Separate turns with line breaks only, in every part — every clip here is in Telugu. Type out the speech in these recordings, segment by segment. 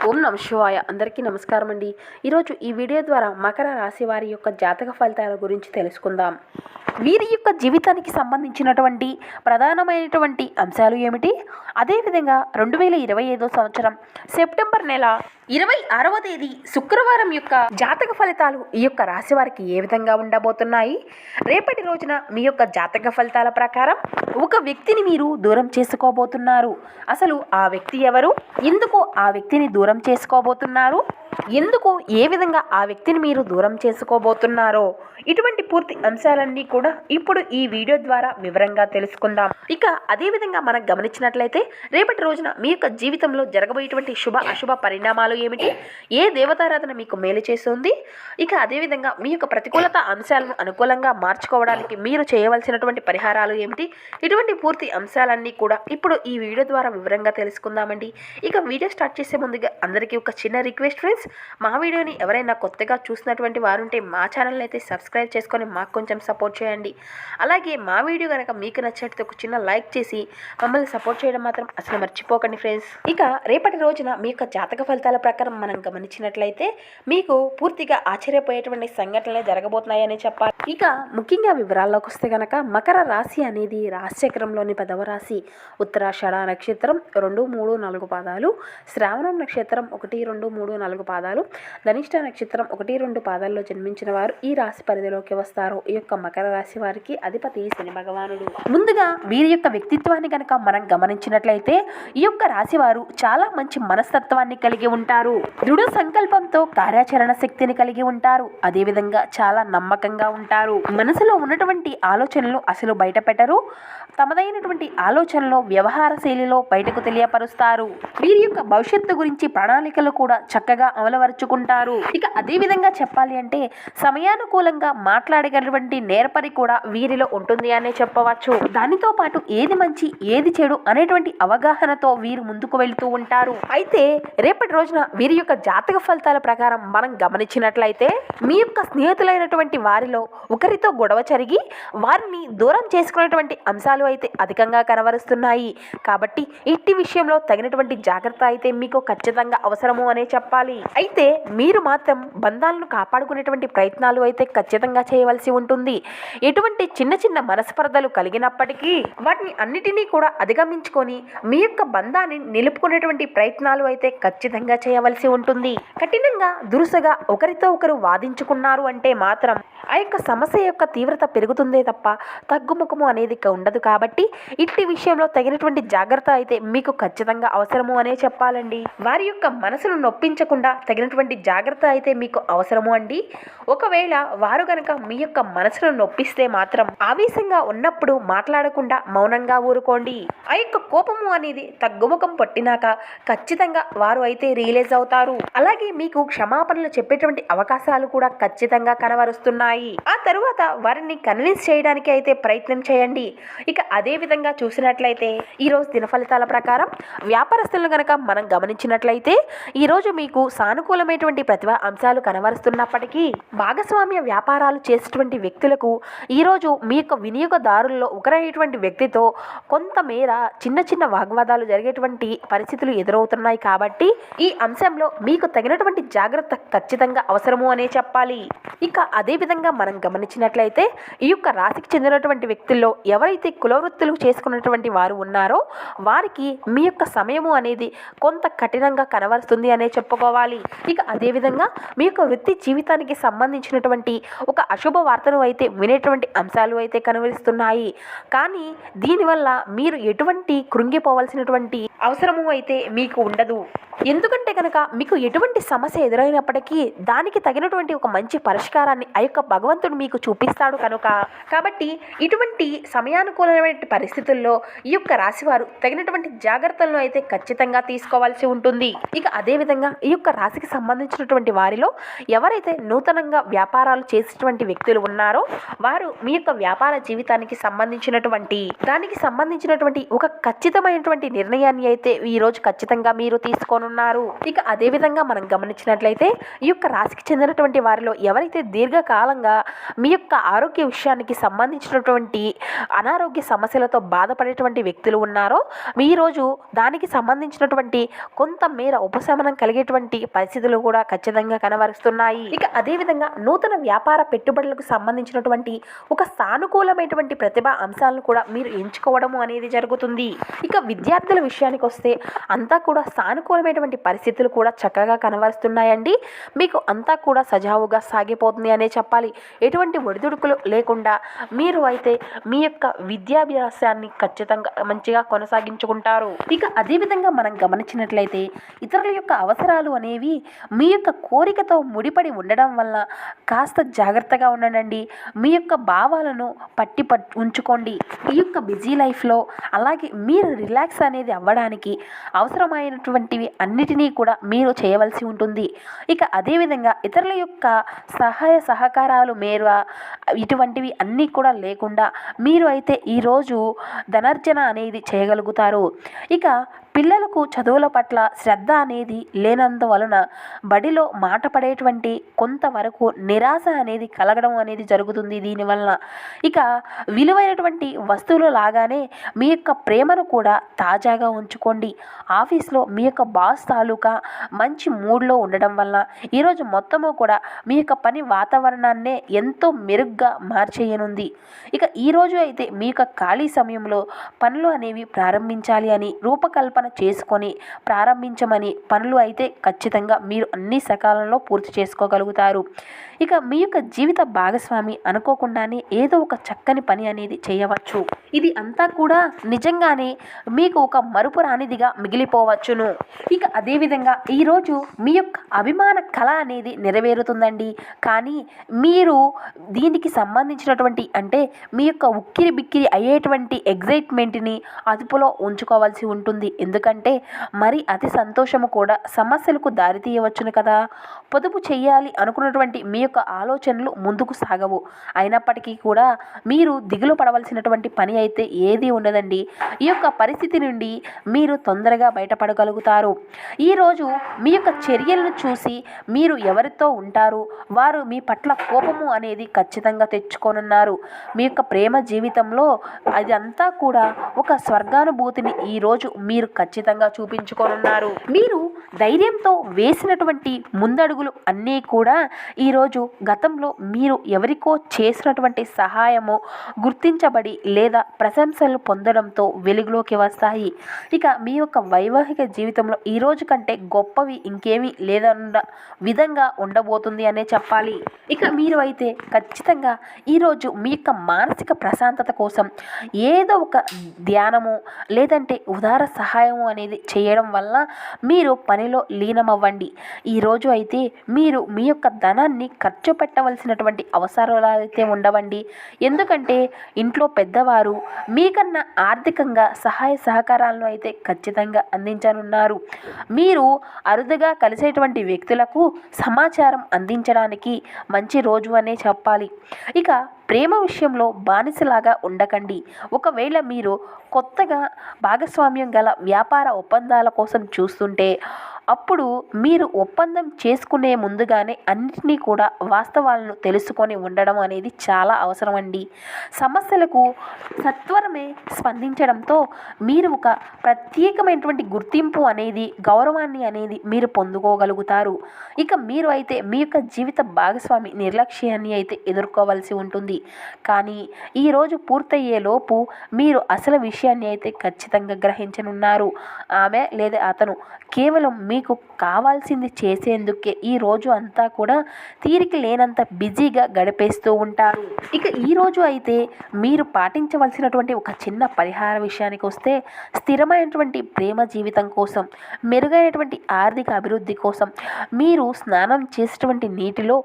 ఓం నమ శివాయ. అందరికీ నమస్కారం అండి. ఈరోజు ఈ వీడియో ద్వారా మకర రాశి వారి యొక్క జాతక ఫలితాల గురించి తెలుసుకుందాం. వీరి యొక్క జీవితానికి సంబంధించినటువంటి ప్రధానమైనటువంటి అంశాలు ఏమిటి, అదేవిధంగా 2025 సంవత్సరం సెప్టెంబర్ నెల 26వ తేదీ శుక్రవారం యొక్క జాతక ఫలితాలు ఈ యొక్క రాశి వారికి ఏ విధంగా ఉండబోతున్నాయి. రేపటి రోజున మీ యొక్క జాతక ఫలితాల ప్రకారం ఒక వ్యక్తిని మీరు దూరం చేసుకోబోతున్నారు. అసలు ఆ వ్యక్తి ఎవరు, ఎందుకు ఆ వ్యక్తిని దూరం చేసుకోబోతున్నారు, ఎందుకు ఏ విధంగా ఆ వ్యక్తిని మీరు దూరం చేసుకోబోతున్నారో, ఇటువంటి పూర్తి అంశాలన్నీ కూడా ఇప్పుడు ఈ వీడియో ద్వారా వివరంగా తెలుసుకుందాం. ఇక అదేవిధంగా మనం గమనించినట్లయితే రేపటి రోజున మీ యొక్క జీవితంలో జరగబోయేటువంటి శుభ అశుభ పరిణామాలు ఏమిటి, ఏ దేవతారాధన మీకు మేలు చేస్తుంది, ఇక అదేవిధంగా మీ యొక్క ప్రతికూలత అంశాలను అనుకూలంగా మార్చుకోవడానికి మీరు చేయవలసినటువంటి పరిహారాలు ఏమిటి, ఇటువంటి పూర్తి అంశాలన్నీ కూడా ఇప్పుడు ఈ వీడియో ద్వారా వివరంగా తెలుసుకుందామండి. ఇక వీడియో స్టార్ట్ చేసే ముందుగా అందరికీ ఒక చిన్న రిక్వెస్ట్ ఫ్రెండ్స్, మా వీడియోని ఎవరైనా కొత్తగా చూసినటువంటి వారుంటే మా ఛానల్ని అయితే సబ్స్క్రైబ్ చేసుకొని మాకు కొంచెం సపోర్ట్ చేయండి. అలాగే మా వీడియో కనుక మీకు నచ్చినట్లయితే ఒక చిన్న లైక్ చేసి మమ్మల్ని సపోర్ట్ చేయడం మాత్రం అసలు మర్చిపోకండి ఫ్రెండ్స్. ఇక రేపటి రోజున మీ యొక్క జాతక ఫలితాల ప్రకారం మనం గమనించినట్లయితే మీకు పూర్తిగా ఆశ్చర్యపోయేటువంటి సంఘటనలే జరగబోతున్నాయని చెప్పాలి. ఇక ముఖ్యంగా వివరాల్లోకి వస్తే కనుక మకర రాశి అనేది రాశిచక్రంలోని 10వ రాశి. ఉత్తరాషాఢ నక్షత్రం 2, 3, 4 పాదాలు, శ్రావణం నక్షత్రం 1, 2, 3, 4 పాదాలు, ధనిష్ట నక్షత్రం 1, 2 పాదాల్లో జన్మించిన వారు ఈ రాశి పరిధిలోకి వస్తారు. ఈ యొక్క మకర రాశి వారికి అధిపతి శని భగవానుడు. ముందుగా వీరి యొక్క వ్యక్తిత్వాన్ని కనుక మనం గమనించినట్లయితే ఈ యొక్క రాశి వారు చాలా మంచి మనస్తత్వాన్ని కలిగి ఉంటారు. దృఢ సంకల్పంతో కార్యాచరణ శక్తిని కలిగి ఉంటారు. అదేవిధంగా చాలా నమ్మకంగా ఉంటారు. మనసులో ఉన్నటువంటి ఆలోచనలు అసలు బయట పెట్టరు. తమదైనటువంటి ఆలోచనలో వ్యవహార శైలిలో బయటకు తెలియపరుస్తారు. వీరి యొక్క భవిష్యత్తు గురించి ప్రణాళికలు కూడా చక్కగా అమలుపరుచుకుంటారు. ఇక అదే విధంగా చెప్పాలి అంటే సమయానుకూలంగా మాట్లాడగలటువంటి నేర్పరి కూడా వీరిలో ఉంటుంది అనే చెప్పవచ్చు. దానితో పాటు ఏది మంచి ఏది చెడు అనేటువంటి అవగాహనతో వీరు ముందుకు వెళ్తూ ఉంటారు. అయితే రేపటి రోజున వీరి యొక్క జాతక ఫలితాల ప్రకారం మనం గమనించినట్లయితే మీ యొక్క స్నేహితులైనటువంటి వారిలో ఒకరితో గొడవ జరిగి వారిని దూరం చేసుకునేటువంటి అంశాలు అయితే అధికంగా కనబరుస్తున్నాయి. కాబట్టి ఇట్టి విషయంలో తగినటువంటి జాగ్రత్త అయితే మీకు ఖచ్చితంగా అవసరము అనే చెప్పాలి. అయితే మీరు మాత్రం బంధాలను కాపాడుకునేటువంటి ప్రయత్నాలు అయితే ఖచ్చితంగా చేయవలసి ఉంటుంది. ఎటువంటి చిన్న చిన్న మనస్పర్ధలు కలిగినప్పటికీ వాటిని అన్నిటినీ కూడా అధిగమించుకొని మీ యొక్క బంధాన్ని నిలుపుకునేటువంటి ప్రయత్నాలు అయితే ఖచ్చితంగా చేయవలసి ఉంటుంది. కఠినంగా దురుసగా ఒకరితో ఒకరు వాదించుకున్నారు అంటే మాత్రం ఆ యొక్క సమస్య యొక్క తీవ్రత పెరుగుతుందే తప్ప తగ్గుముఖము అనేది ఉండదు. కాబట్టి ఇట్టి విషయంలో తగినటువంటి జాగ్రత్త అయితే మీకు ఖచ్చితంగా అవసరము అనే చెప్పాలండి. వారి యొక్క మనసును నొప్పించకుండా తగినటువంటి జాగ్రత్త అయితే మీకు అవసరము అండి. ఒకవేళ వారు కనుక మీ యొక్క మనసును నొప్పిస్తే మాత్రం ఆవేశంగా ఉన్నప్పుడు మాట్లాడకుండా మౌనంగా ఊరుకోండి. ఆ యొక్క కోపము అనేది తగ్గుముఖం పట్టినాక ఖచ్చితంగా వారు అయితే రియలైజ్ అవుతారు. అలాగే మీకు క్షమాపణలు చెప్పేటువంటి అవకాశాలు కూడా ఖచ్చితంగా కనబరుస్తున్నాయి. ఆ తరువాత వారిని కన్విన్స్ చేయడానికి అయితే ప్రయత్నం చేయండి. ఇక అదే విధంగా చూసినట్లయితే ఈరోజు దిన ఫలితాల ప్రకారం వ్యాపారస్తులను కనుక మనం గమనించినట్లయితే ఈరోజు మీకు సానుకూలమైనటువంటి ప్రతిభ అంశాలు కనబరుస్తున్నప్పటికీ భాగస్వామ్య వ్యాపారాలు చేసేటువంటి వ్యక్తులకు ఈరోజు మీ యొక్క వినియోగదారుల్లో ఒకరైనటువంటి వ్యక్తితో కొంతమేర చిన్న చిన్న వాగ్వాదాలు జరిగేటువంటి పరిస్థితులు ఎదురవుతున్నాయి. కాబట్టి ఈ అంశంలో మీకు తగినటువంటి జాగ్రత్త ఖచ్చితంగా అవసరము అనే చెప్పాలి. ఇక అదే విధంగా మనం గమనించినట్లయితే ఈ యొక్క రాశికి చెందినటువంటి వ్యక్తుల్లో ఎవరైతే కులవృత్తులు చేసుకున్నటువంటి వారు ఉన్నారో వారికి మీ యొక్క సమయము అనేది కొంత కఠినంగా కనబరుస్తుంది అనే చెప్పుకోవాలి. ఇక అదేవిధంగా మీ యొక్క వృత్తి జీవితానికి సంబంధించినటువంటి ఒక అశుభ వార్తను అయితే వినేటువంటి అంశాలు అయితే కనబరుస్తున్నాయి. కానీ దీనివల్ల మీరు ఎటువంటి కృంగిపోవలసినటువంటి అవసరము అయితే మీకు ఉండదు. ఎందుకంటే కనుక మీకు ఎటువంటి సమస్య ఎదురైనప్పటికీ దానికి తగినటువంటి ఒక మంచి పరిష్కారాన్ని ఆ యొక్క భగవంతుడు మీకు చూపిస్తాడు కనుక. కాబట్టి ఇటువంటి సమయానుకూలమైన పరిస్థితుల్లో ఈ యొక్క రాశివారు తగినటువంటి జాగ్రత్తలను అయితే ఖచ్చితంగా తీసుకోవాల్సి ఉంటుంది. ఇక అదేవిధంగా ఈ యొక్క రాశికి సంబంధించినటువంటి వారిలో ఎవరైతే నూతనంగా వ్యాపారాలు చేసేటువంటి వ్యక్తులు ఉన్నారో వారు మీ యొక్క వ్యాపార జీవితానికి సంబంధించినటువంటి ఒక ఖచ్చితమైనటువంటి నిర్ణయాన్ని అయితే ఈరోజు ఖచ్చితంగా మీరు తీసుకోను అందించనున్నారు. ఇక అదేవిధంగా మనం గమనించినట్లయితే ఈ యొక్క రాశికి చెందినటువంటి వారిలో ఎవరైతే దీర్ఘకాలంగా మీ యొక్క ఆరోగ్య విషయానికి సంబంధించినటువంటి అనారోగ్య సమస్యలతో బాధపడేటువంటి వ్యక్తులు ఉన్నారో ఈరోజు దానికి సంబంధించినటువంటి కొంత మేర ఉపశమనం కలిగేటువంటి పరిస్థితులు కూడా ఖచ్చితంగా కనబరుస్తున్నాయి. ఇక అదేవిధంగా నూతన వ్యాపార పెట్టుబడులకు సంబంధించినటువంటి ఒక సానుకూలమైనటువంటి ప్రతిభా అంశాలను కూడా మీరు ఎంచుకోవడము అనేది జరుగుతుంది. ఇక విద్యార్థుల విషయానికి వస్తే అంతా కూడా సానుకూలమైనటువంటి పరిస్థితులు కూడా చక్కగా కనబరుస్తున్నాయండి. మీకు అంతా కూడా సజావుగా సాగిపోతుంది అనే చెప్పాలి. ఎటువంటి ఒడిదుడుకులు లేకుండా మీరు అయితే మీ యొక్క విద్యాభ్యాసాన్ని ఖచ్చితంగా మంచిగా కొనసాగించుకుంటారు. ఇక అదేవిధంగా మనం గమనించినట్లయితే ఇతరుల యొక్క అవసరాలు అనేవి మీ యొక్క కోరికతో ముడిపడి ఉండడం వల్ల కాస్త జాగ్రత్తగా ఉండండి. మీ యొక్క భావాలను పట్టి ఉంచుకోండి. ఈ యొక్క బిజీ లైఫ్లో అలాగే మీరు రిలాక్స్ అనేది అవ్వడానికి అవసరమైనటువంటివి అన్నిటినీ కూడా మీరు చేయవలసి ఉంటుంది. ఇక అదేవిధంగా ఇతరుల యొక్క సహాయ సహకారాలు మేర ఇటువంటివి అన్నీ కూడా లేకుండా మీరు అయితే ఈరోజు ధనార్జన అనేది చేయగలుగుతారు. ఇక పిల్లలకు చదువుల పట్ల శ్రద్ధ అనేది లేనందువలన బడిలో మాట పడేటువంటి కొంతవరకు నిరాశ అనేది కలగడం అనేది జరుగుతుంది దీనివలన. ఇక విలువైనటువంటి వస్తువులు లాగానే మీ యొక్క ప్రేమను కూడా తాజాగా ఉంచుకోండి. ఆఫీస్లో మీ యొక్క బాస్ తాలూకా మంచి మూడ్లో ఉండడం వల్ల ఈరోజు మొత్తము కూడా మీ యొక్క పని వాతావరణాన్నే ఎంతో మెరుగ్గా మార్చేయనుంది. ఇక ఈరోజు అయితే మీ యొక్క ఖాళీ సమయంలో పనులు అనేవి ప్రారంభించాలి అని రూపకల్పన చేసుకొని ప్రారంభించమని పనులు అయితే ఖచ్చితంగా మీరు అన్ని సకాలంలో పూర్తి చేసుకోగలుగుతారు. ఇక మీ యొక్క జీవిత భాగస్వామి అనుకోకుండానే ఏదో ఒక చక్కని పని అనేది చేయవచ్చు. ఇది అంతా కూడా నిజంగానే మీకు ఒక మరుపు రానిదిగా మిగిలిపోవచ్చును. ఇక అదేవిధంగా ఈరోజు మీ యొక్క అభిమాన కళ అనేది నెరవేరుతుందండి. కానీ మీరు దీనికి సంబంధించినటువంటి అంటే మీ యొక్క ఉక్కిరి బిక్కిరి అయ్యేటువంటి ఎగ్జైట్మెంట్ని అదుపులో ఉంచుకోవాల్సి ఉంటుంది. ఎందుకంటే మరి అతి సంతోషము కూడా సమస్యలకు దారితీయవచ్చును కదా. పొదుపు చేయాలి అనుకున్నటువంటి మీ యొక్క ఆలోచనలు ముందుకు సాగవు. అయినప్పటికీ కూడా మీరు దిగులు పడవలసినటువంటి పని అయితే ఏది ఉండదండి. ఈ యొక్క పరిస్థితి నుండి మీరు తొందరగా బయటపడగలుగుతారు. ఈరోజు మీ యొక్క చర్యలను చూసి మీరు ఎవరితో ఉంటారు వారు మీ పట్ల కోపము అనేది ఖచ్చితంగా తెచ్చుకోనున్నారు. మీ యొక్క ప్రేమ జీవితంలో అది అంతా కూడా ఒక స్వర్గానుభూతిని ఈరోజు మీరు ఖచ్చితంగా చూపించుకోనున్నారు. మీరు ధైర్యంతో వేసినటువంటి ముందడుగులు అన్నీ కూడా ఈరోజు గతంలో మీరు ఎవరికో చేసినటువంటి సహాయము గుర్తించబడి లేదా ప్రశంసలు పొందడంతో వెలుగులోకి వస్తాయి. ఇక మీ యొక్క వైవాహిక జీవితంలో ఈ రోజు కంటే గొప్పవి ఇంకేమీ లేదన్న విధంగా ఉండబోతుంది అనే చెప్పాలి. ఇక మీరు అయితే ఖచ్చితంగా ఈరోజు మీ యొక్క మానసిక ప్రశాంతత కోసం ఏదో ఒక ధ్యానము లేదంటే ఉదార సహాయము అనేది చేయడం వల్ల మీరు పనిలో లీనమవ్వండి. ఈరోజు అయితే మీరు మీ యొక్క ధనాన్ని ఖర్చు పెట్టవలసినటువంటి అవసరాలు అయితే ఉండవండి. ఎందుకంటే ఇంట్లో పెద్దవారు మీకన్నా ఆర్థికంగా సహాయ సహకారాలను అయితే ఖచ్చితంగా అందించనున్నారు. మీరు అరుదుగా కలిసేటువంటి వ్యక్తులకు సమాచారం అందించడానికి మంచి రోజు అనే చెప్పాలి. ఇక ప్రేమ విషయంలో బానిసలాగా ఉండకండి. ఒకవేళ మీరు కొత్తగా భాగస్వామ్యం గల వ్యాపార ఒప్పందాల కోసం చూస్తుంటే అప్పుడు మీరు ఒప్పందం చేసుకునే ముందుగానే అన్నిటినీ కూడా వాస్తవాలను తెలుసుకొని ఉండడం అనేది చాలా అవసరం అండి. సమస్యలకు సత్వరమే స్పందించడంతో మీరు ఒక ప్రత్యేకమైనటువంటి గుర్తింపు అనేది గౌరవాన్ని అనేది మీరు పొందుకోగలుగుతారు. ఇక మీరు అయితే మీ యొక్క జీవిత భాగస్వామి నిర్లక్ష్యాన్ని అయితే ఎదుర్కోవాల్సి ఉంటుంది. కానీ ఈరోజు పూర్తయ్యేలోపు మీరు అసలు విషయాన్ని అయితే ఖచ్చితంగా గ్రహించనున్నారు. ఆమె లేదా అతను కేవలం మీకు కావాల్సింది చేసేందుకే ఈ రోజు అంతా కూడా తీరిక లేనంత బిజీగా గడిపేస్తూ ఉంటారు. ఇక ఈరోజు అయితే మీరు పాటించవలసినటువంటి ఒక చిన్న పరిహార విషయానికి వస్తే స్థిరమైనటువంటి ప్రేమ జీవితం కోసం మెరుగైనటువంటి ఆర్థిక అభివృద్ధి కోసం మీరు స్నానం చేసేటువంటి నీటిలో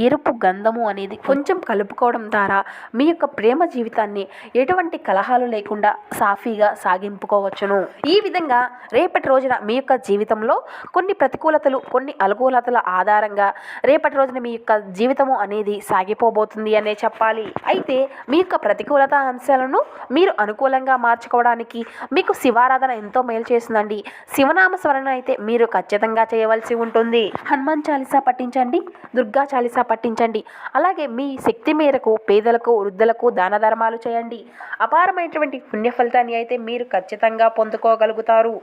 ఎరుపు గంధము అనేది కొంచెం కలుపుకోవడం ద్వారా మీ యొక్క ప్రేమ జీవితాన్ని ఎటువంటి కలహాలు లేకుండా సాఫీగా సాగింపుకోవచ్చును. ఈ విధంగా రేపటి రోజున మీ యొక్క జీవితంలో కొన్ని ప్రతికూలతలు, కొన్ని అనుకూలతల ఆధారంగా రేపటి రోజున మీ యొక్క జీవితము అనేది సాగిపోబోతుంది అనే చెప్పాలి. అయితే మీ యొక్క ప్రతికూలత అంశాలను మీరు అనుకూలంగా మార్చుకోవడానికి మీకు శివారాధన ఎంతో మేలు చేస్తుందండి. శివనామ స్మరణ అయితే మీరు ఖచ్చితంగా చేయవలసి ఉంటుంది. హనుమాన్ చాలీసా పఠించండి, దుర్గా చాలీసా పఠించండి. అలాగే మీ శక్తి మేరకు పేదలకు, వృద్ధులకు దాన ధర్మాలు చేయండి. అపారమైనటువంటి పుణ్య ఫలితాన్ని అయితే మీరు ఖచ్చితంగా పొందుకోగలుగుతారు.